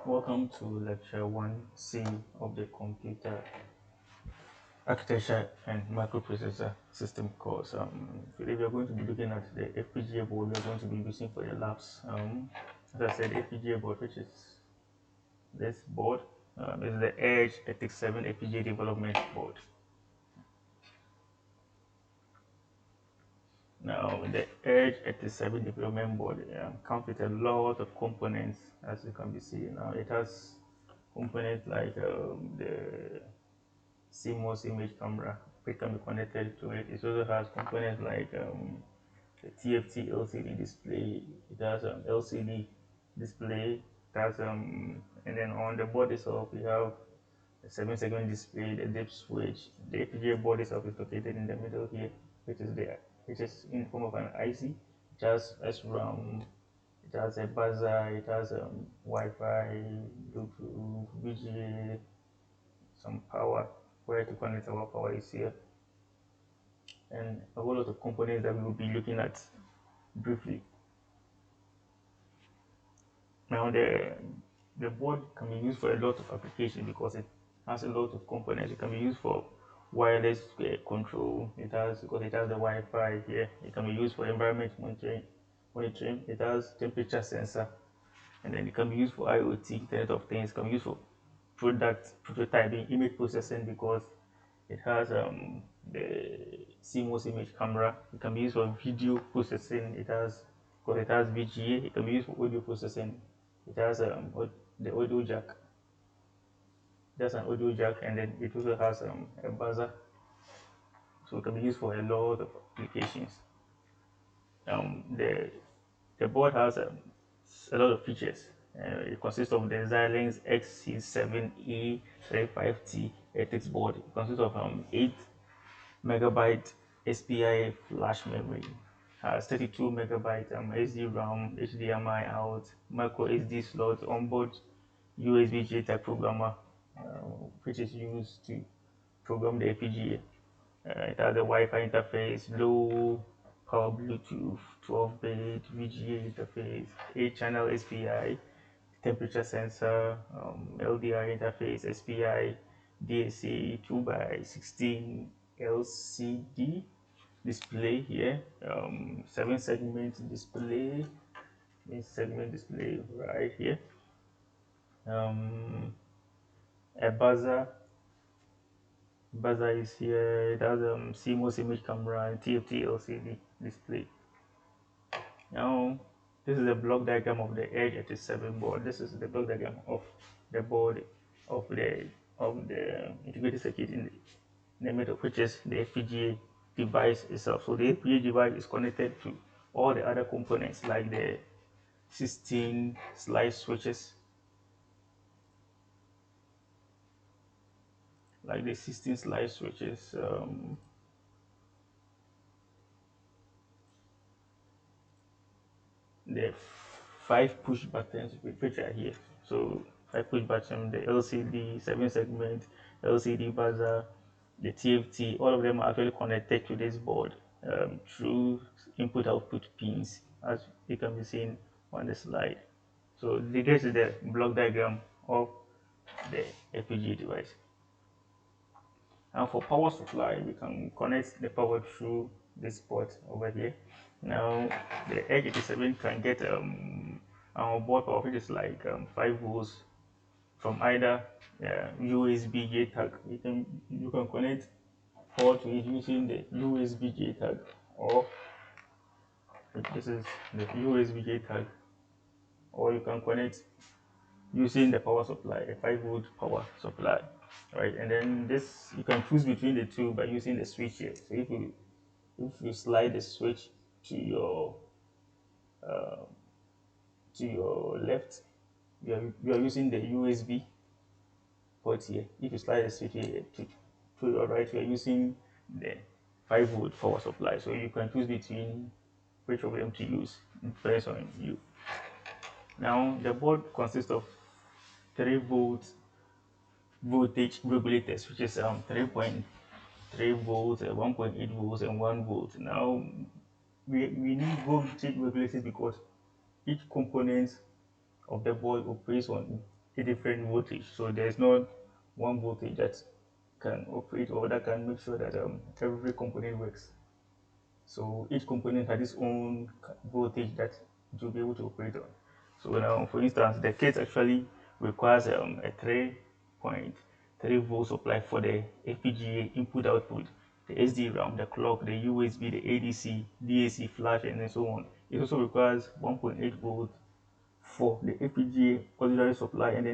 Welcome to lecture 1C of the computer architecture and microprocessor system course. Today we are going to be looking at the FPGA board we are going to be using for the labs. As I said, FPGA board, which is this board, is the Edge 87 FPGA development board. Now, the Edge 87 development board comes with a lot of components, as you can be seeing. Now, it has components like the CMOS image camera, which can be connected to it. It also has components like the TFT LCD display. It has LCD display. It has and then on the board itself, we have the 7-segment display, the dip switch. The FPGA board itself is located in the middle here, which is there, which is in form of an IC. It has SRAM. It has a buzzer. It has Wi-Fi, Bluetooth, VGA, some power where to connect our power is here, and a whole lot of components that we will be looking at briefly. Now the board can be used for a lot of applications because it has a lot of components. It can be used for wireless control. It has, because it has the Wi-Fi here. It can be used for environment monitoring. It has temperature sensor, and then it can be used for IoT, Internet of Things. It can be used for product prototyping, image processing, because it has the CMOS image camera. It can be used for video processing. It has, because it has VGA. It can be used for audio processing. It has the audio jack. There's an audio jack, and then it also has a buzzer, so it can be used for a lot of applications. The board has a lot of features. It consists of the Xilinx XC7E35T ethics board. It consists of 8 megabyte SPI flash memory, has 32 megabyte SD-RAM, HDMI out, micro SD slot, onboard USB JTAG programmer, which is used to program the FPGA. It has a Wi-Fi interface, low power Bluetooth, 12-bit VGA interface, 8-channel SPI, temperature sensor, LDR interface, SPI, DSA 2x16 LCD display here, 7-segment display, segment display right here, a buzzer is here. It has CMOS image camera and TFT LCD display. Now, this is a block diagram of the Edge 87 board. This is the block diagram of the board of the integrated circuit in the middle, which is the FPGA device itself. So the FPGA device is connected to all the other components like the 16 slide switches, the 5 push buttons which are here. So 5 push button, the LCD 7-segment, LCD buzzer, the TFT, all of them are actually connected to this board through input output pins, as you can be seen on the slide. So this is the block diagram of the FPGA device. And for power supply, we can connect the power through this port over here. Now the Edge 87 can get our board power, which is like 5 volts from either USB JTAG. You can connect power to it using the USB JTAG, or this is the USB JTAG, or you can connect using the power supply, a 5-volt power supply, right? And then this, you can choose between the two by using the switch here. So if you slide the switch to your left, you are using the USB port here. If you slide the switch here to your right, you are using the 5-volt power supply. So you can choose between which of them to use. It depends on you. Now the board consists of 3-volt voltage regulators, which is 3.3 volts, 1.8 volts, and 1 volt. Now we need voltage regulators because each component of the board operates on a different voltage. So there's not one voltage that can operate or that can make sure that every component works. So each component has its own voltage that it will be able to operate on. So now, for instance, the kit actually requires a 3.3 volt supply for the FPGA input output, the SD-RAM, the clock, the USB, the ADC, DAC, flash, and then so on. It also requires 1.8 volt for the FPGA auxiliary supply, and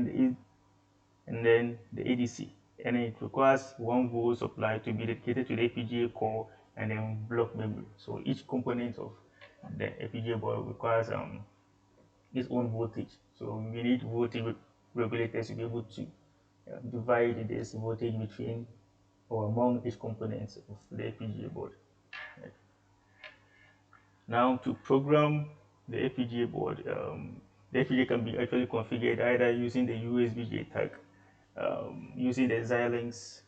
then the ADC, and it requires 1 volt supply to be dedicated to the FPGA core and then block memory. So each component of the FPGA board requires its own voltage. So we need voltage regulators to be able to divide this voltage between or among each components of the FPGA board. Right. Now, to program the FPGA board, the FPGA can be actually configured either using the USB JTAG, using the Xilinx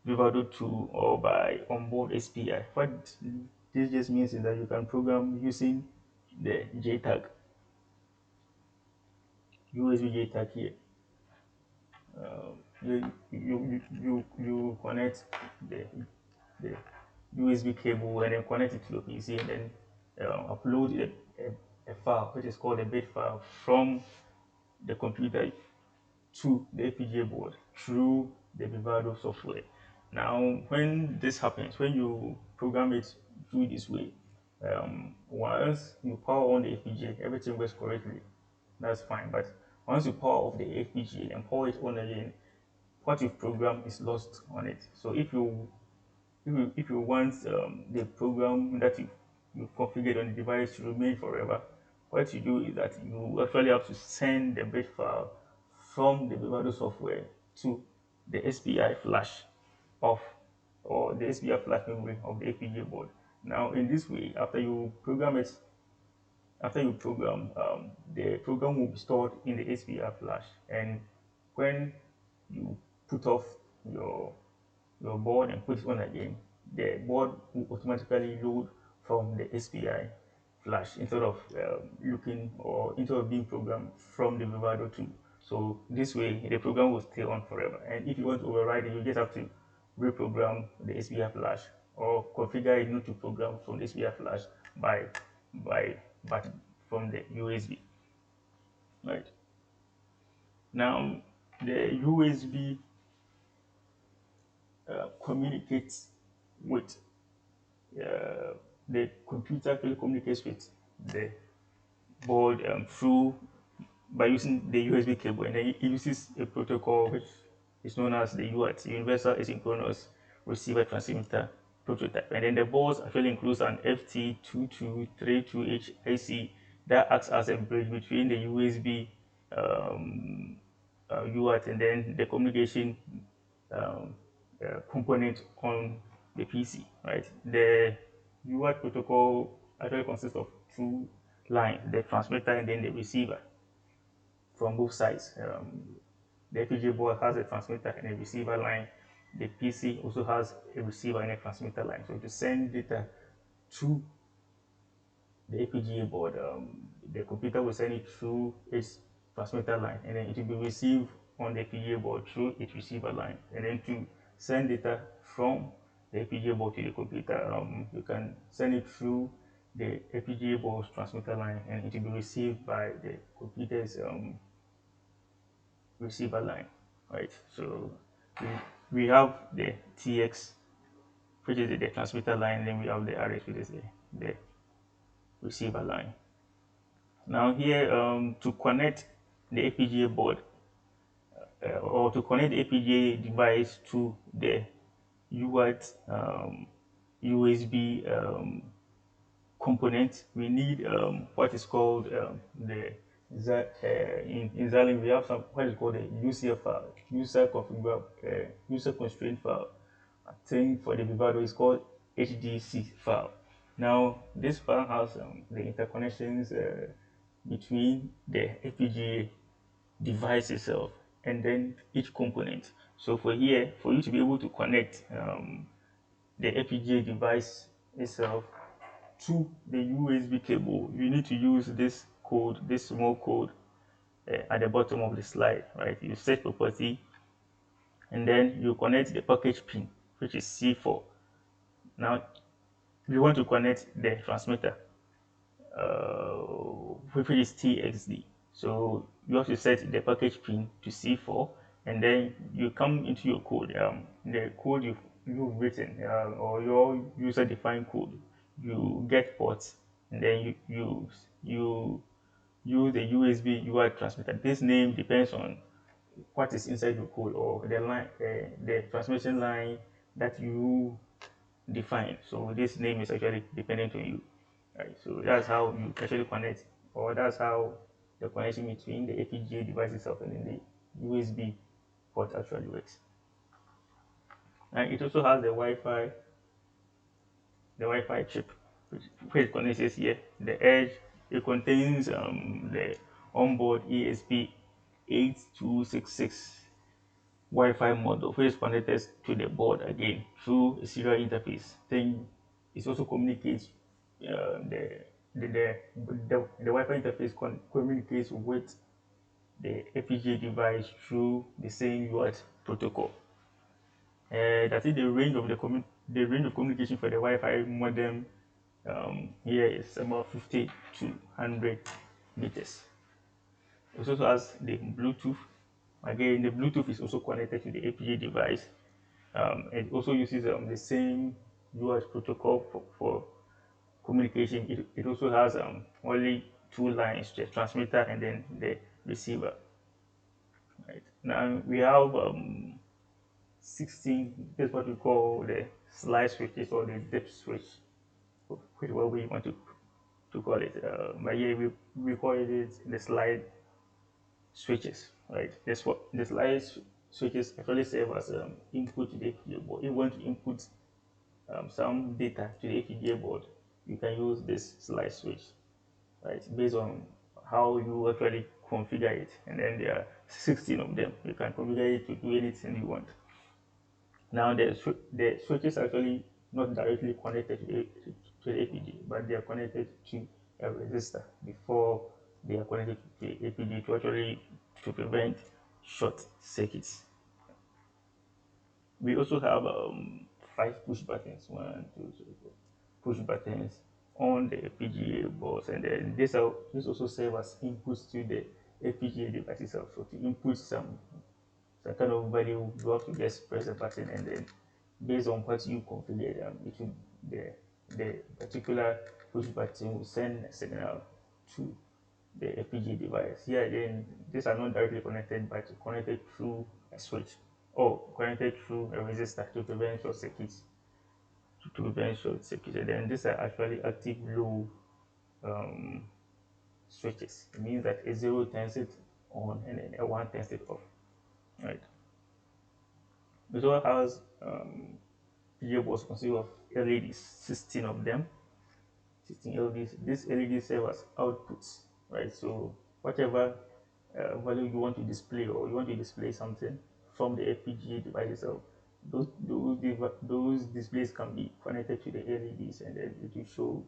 Vivado 2, or by onboard SPI. What this just means is that you can program using the JTAG, USB JTAG here. You connect the USB cable and then connect it to the PC, and then upload a file which is called a bit file from the computer to the FPGA board through the Vivado software. Now, when this happens, when you program it through this way, once you power on the FPGA, everything works correctly. That's fine. But once you power off the FPGA and power it on again, what you've programmed is lost on it. So if you want the program that you configured on the device to remain forever, what you do is that you actually have to send the bit file from the Vivado software to the SPI flash of or the SPI flash memory of the FPGA board. Now, in this way, after you program, the program will be stored in the SPI flash, and when you put off your board and put it on again, the board will automatically load from the SPI flash instead of being programmed from the Vivado 2. So this way, the program will stay on forever. And if you want to override it, you just have to reprogram the SPI flash or configure it not to program from the SPI flash by but from the USB. Right now, the USB communicates with the computer actually communicates with the board through by using the USB cable, and then it uses a protocol which is known as the UART, Universal Asynchronous Receiver Transmitter prototype. And then the board actually includes an FT2232H IC that acts as a bridge between the USB UART and then the communication um, component on the PC, right? The UART protocol actually consists of two lines, the transmitter and then the receiver from both sides. The FPGA board has a transmitter and a receiver line. The PC also has a receiver and a transmitter line. So to send data to the FPGA board, the computer will send it through its transmitter line, and then it will be received on the FPGA board through its receiver line. And then to send data from the FPGA board to the computer, you can send it through the FPGA board's transmitter line, and it will be received by the computer's receiver line, right? So we have the TX, which is the transmitter line, and then we have the RX, which is the receiver line. Now here, to connect the FPGA board or to connect the FPGA device to the UART USB component, we need what is called in Xilinx we have what is called a UCF file, user constraint file. I think for the Vivado is called HDC file. Now this file has the interconnections between the FPGA device itself and then each component. So for you to be able to connect the FPGA device itself to the USB cable, you need to use this code, this small code at the bottom of the slide, right? You set property, and then you connect the package pin, which is C4. Now, we want to connect the transmitter, which is TXD. So you have to set the package pin to C4, and then you come into your code. The code you've written, or your user-defined code. You get ports, and then you use the USB UI transmitter. This name depends on what is inside your code, or the line, the transmission line that you define. So this name is actually dependent on you, right? So that's how you actually connect, or that's how the connection between the FPGA device itself and then the USB port actually works. And it also has the Wi-Fi chip, which connects here. The edge, it contains the onboard ESP8266 Wi-Fi model, which is connected to the board again through a serial interface. Then it also communicates the Wi-Fi interface communicates with the FPGA device through the same UART protocol. That is the range of communication for the Wi-Fi modem. Here is about 50 to 100 meters. It also has the Bluetooth. Again, the Bluetooth is also connected to the FPGA device. It also uses the same UART protocol for communication. It also has only two lines, the transmitter and then the receiver. Right. Now we have 16, this is what we call the slide switches, or the dip switch, whichever way you want to call it. But here we call it the slide switches, right? That's what the slide switches actually serve as input to the FPGA board. If you want to input some data to the FPGA board, you can use this slide switch, right? Based on how you actually configure it, and then there are 16 of them. You can configure it to do anything you want. Now the switches are actually not directly connected to the FPGA, but they are connected to a resistor before they are connected to the FPGA to prevent short circuits. We also have 5 push buttons, 1, 2, 3, 4, push buttons on the FPGA boards, and then this also serves as inputs to the FPGA device itself. So to input some kind of value, you have to just press a button, and then based on what you configure, the particular push button will send a signal to the FPGA device. Here again, these are not directly connected, but connected through a switch, or connected through a resistor to prevent short circuits. And then these are actually active low um, switches. It means that a 0 turns it on and then a 1 turns it off. Right. It also has PGA boards consist of LEDs, 16 of them, 16 LEDs. These LEDs serve as outputs, right? So whatever value you want to display, or you want to display something from the FPGA device itself, those displays can be connected to the LEDs, and then it will show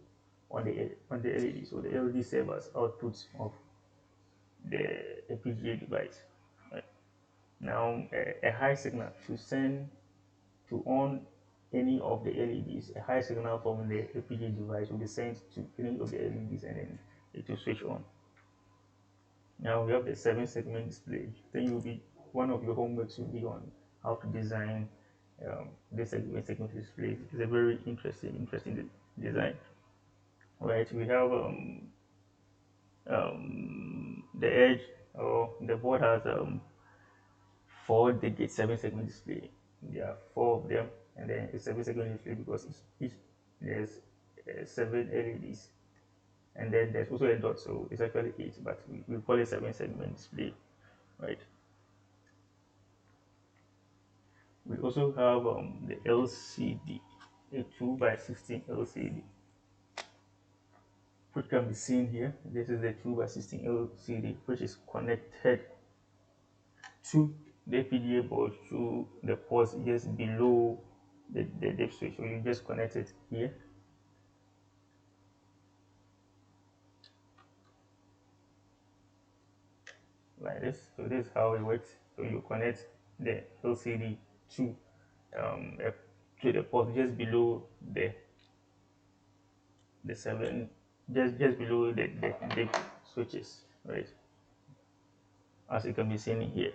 on the LED. So the LED serves as outputs of the FPGA device. Right. Now a high signal to on any of the LEDs, a high signal from the FPGA device will be sent to any of the LEDs, and then it will switch on. Now we have the 7-segment display. Then one of your homeworks will be on how to design the segment display. It's a very interesting design. Right, we have the edge, or the board has 4 digit 7-segment display. There are 4 of them, and then a 7-segment display because each there's 7 LEDs, and then there's also a dot, so it's actually 8, but we call it 7-segment display, right? We also have the LCD, a 2x16 LCD, which can be seen here. This is the 2x16 LCD, which is connected to the FPGA board through the ports just below the dip switch. So you just connect it here. like this. So this is how it works. So you connect the LCD to um, a, to the port just below the seven, just below the switches, right? As you can be seen here.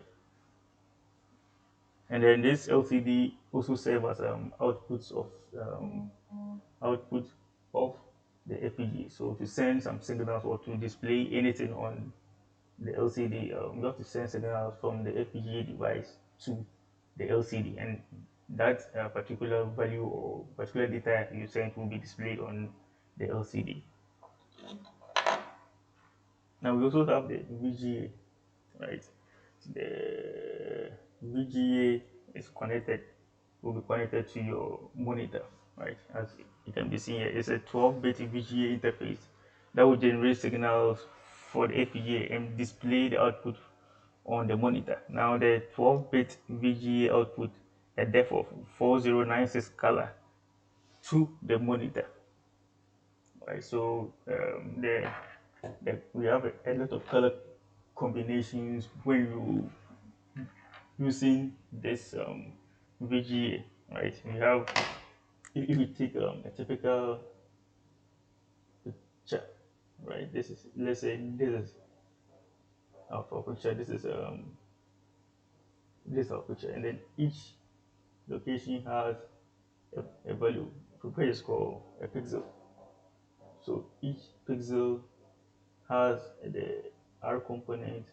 And then this LCD also serves as um, output of the FPGA. So to send some signals or to display anything on the LCD, you have to send signals from the FPGA device to the LCD, and that particular value or particular data you send will be displayed on the LCD. Now we also have the VGA, right? The VGA is connected, will be connected to your monitor, right? As you can be seen here, it's a 12-bit VGA interface that will generate signals for the FPGA and display the output on the monitor. Now the 12-bit VGA output a depth of 4096 color to the monitor, right? So we have a lot of color combinations when you using this VGA, right? We have, if you take a typical picture, right? This is, let's say this is our picture. This is our picture, and then each location has a value, which is called a pixel. So each pixel has the R component,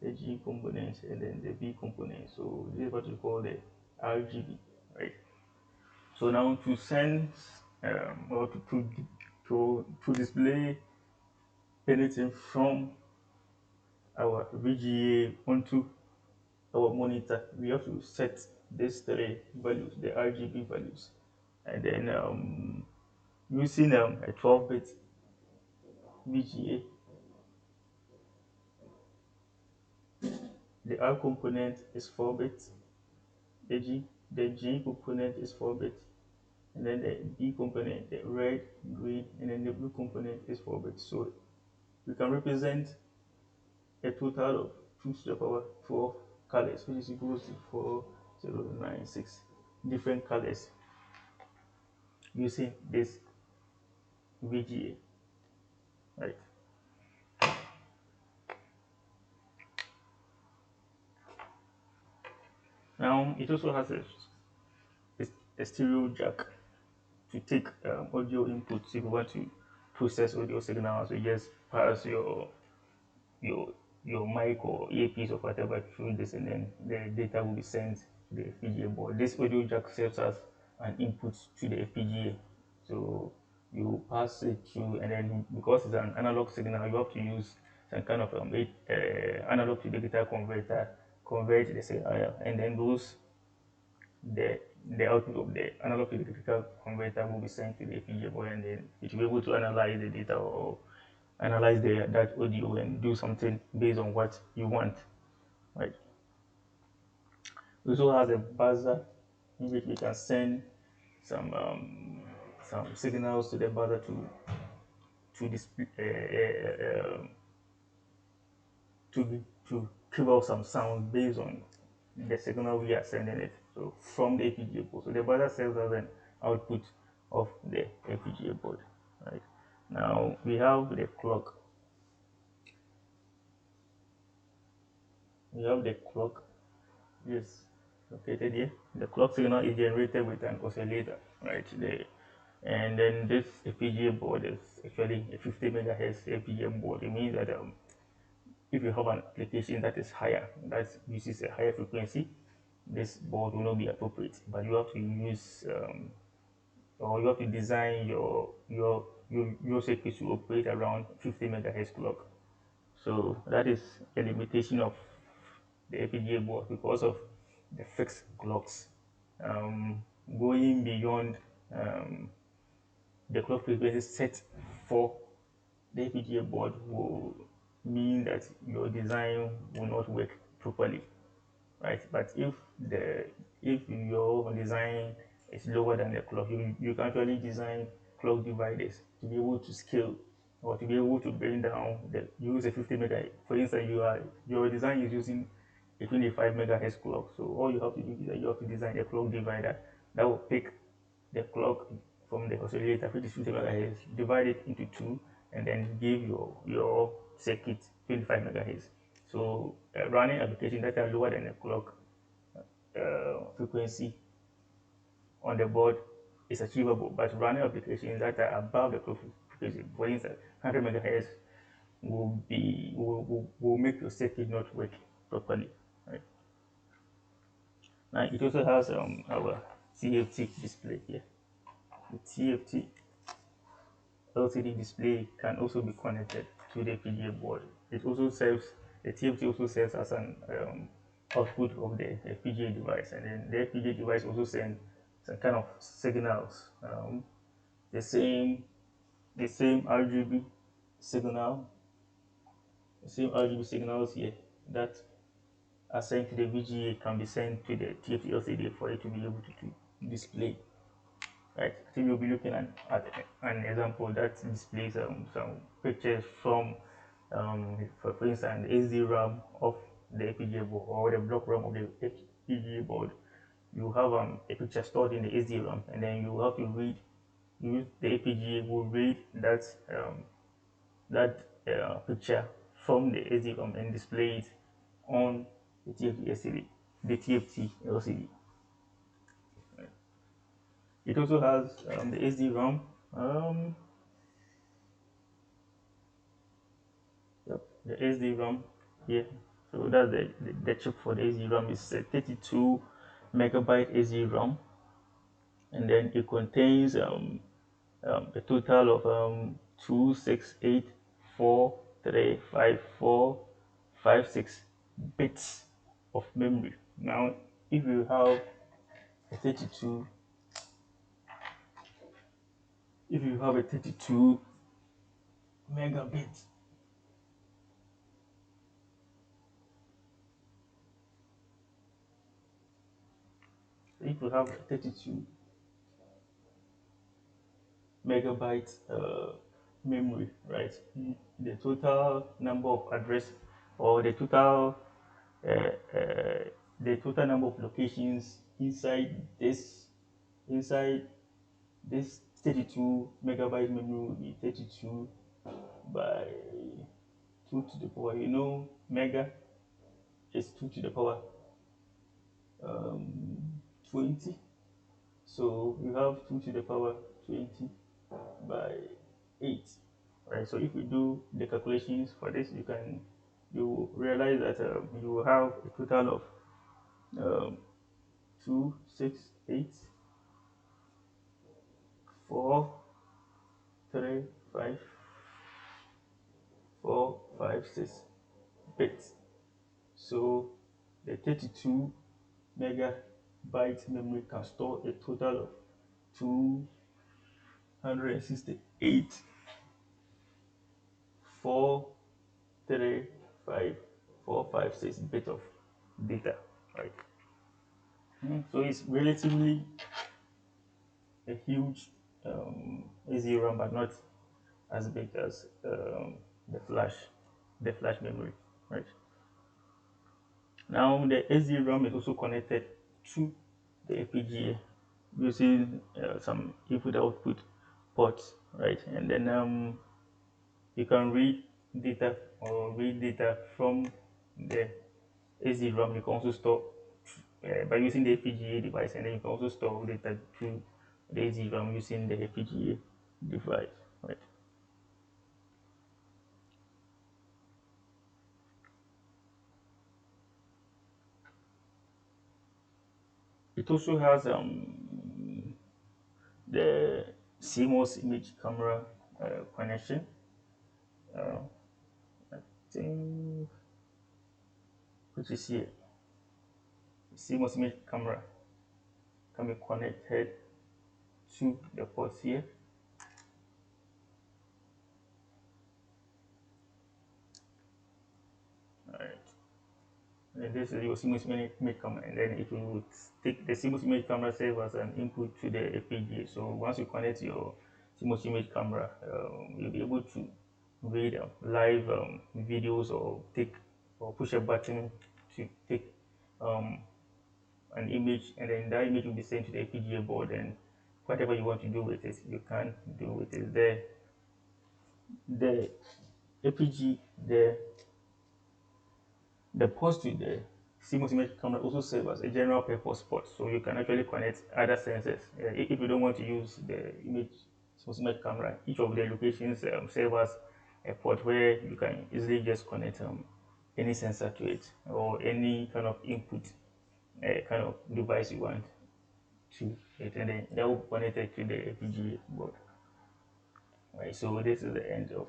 the G component, and then the B component. So this is what we call the RGB, right? So now to send or to display anything from our VGA onto our monitor, we have to set these three values, the RGB values, and then using a 12-bit VGA, the R component is 4 bits, the G component is 4 bits, and then the B component, the red, green, and then the blue component is 4 bits. So we can represent a total of 2 to the power 12 colors, which is equals to 4096 different colors using this VGA, right? Now it also has a stereo jack to take audio inputs. If you want to process audio signals, you just pass your your mic or earpiece or whatever through this, and then the data will be sent to the FPGA board. This audio jack serves as an input to the FPGA. So you pass it through, and then because it's an analog signal, you have to use some kind of analog to digital converter, convert the signal, and then the the output of the analog to digital converter will be sent to the FPGA board, and then it will be able to analyze the data or analyze that audio and do something based on what you want, right? We also have a buzzer in which we can send some signals to the buzzer to display to give out some sound based on the signal we are sending it. So from the FPGA board. So the buzzer serves as an output of the FPGA board, right? Now we have the clock. We have the clock. Yes, located here. The clock signal is generated with an oscillator, right? And then this FPGA board is actually a 50 megahertz FPGA board. It means that if you have an application that is higher, that uses a higher frequency, this board will not be appropriate. But you have to use or you have to design your circuit to operate around 50 megahertz clock. So that is a limitation of the FPGA board because of the fixed clocks. Going beyond um, the clock frequency set for the FPGA board will mean that your design will not work properly, right? But if your design is lower than the clock, you can actually design clock dividers to be able to scale or to be able to bring down the use a 50 megahertz. For instance, your design is using a 25 megahertz clock. So all you have to do is that you have to design a clock divider that will pick the clock from the oscillator, which is 50 megahertz, divide it into two, and then give your circuit 25 megahertz. So running application that are lower than the clock frequency on the board is achievable, but running applications that are above the clock frequency, for instance, 100 megahertz, will make your circuit not work properly. Right? Now it also has our TFT display here. The TFT LCD display can also be connected to the FPGA board. It also serves the TFT also serves as an output of the FPGA device, and then the FPGA device also sends some kind of signals, the same RGB signal, the same RGB signals here that are sent to the VGA can be sent to the TFT LCD for it to be able to display. Right, I think we'll be looking at an example that displays some pictures from, for instance, the SD-RAM of the FPGA board or the block RAM of the FPGA board. You have a picture stored in the SD-RAM, and then you have to read. The FPGA will read that picture from the SD-RAM and display it on the TFT LCD. The TFT LCD. It also has the SD-RAM. Yep, the SD-RAM here. So that's the chip for the SD-RAM is a 32 megabyte SD-RAM, and then it contains a total of 268435456 bits of memory. Now, if you have a 32 if you have a 32 megabit if you have a 32 megabyte memory, right? The total number of address, or uh, uh, the total number of locations inside this 32 megabyte memory will be 32 by 2 to the power. Mega is 2 to the power 20. So you have 2 to the power 20 by 8. Right, so if you do the calculations for this, you realize that you have a total of 2, 6, 8, 4, 3, 5, 4, 5, 6 bits. So the 32 megabyte memory can store a total of 268 4, 3, 5, 4, 5, 6 bits of data, right? So it's relatively a huge SD-RAM, but not as big as the flash memory, right? Now the SD-RAM is also connected to the FPGA using some input-output ports, right? And then you can read data from the SD-RAM. You can also store by using the FPGA device, and then you can also store data to the SD-RAM using the FPGA device, right? It also has the CMOS image camera connection. I think, which is here. CMOS image camera can be connected to the ports here. Alright. And this is your CMOS image camera, and then if you take the CMOS image camera serve as an input to the FPGA. So once you connect your CMOS image camera, you'll be able to read live videos, or take or push a button to take um, an image, and then that image will be sent to the FPGA board, and whatever you want to do with it, you can do with it. The APG, the port to the CMOS image camera also serves as a general purpose port, so you can actually connect other sensors. If you don't want to use the CMOS image camera, each of the locations serve as a port where you can easily just connect any sensor to it, or any kind of input kind of device you want to it, and then that will be connected to the FPGA board. Right, so this is the end of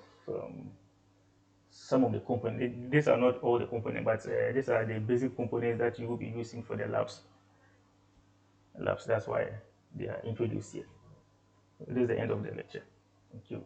some of the components. These are not all the components, but these are the basic components that you will be using for the labs. That's why they are introduced here. So this is the end of the lecture. Thank you.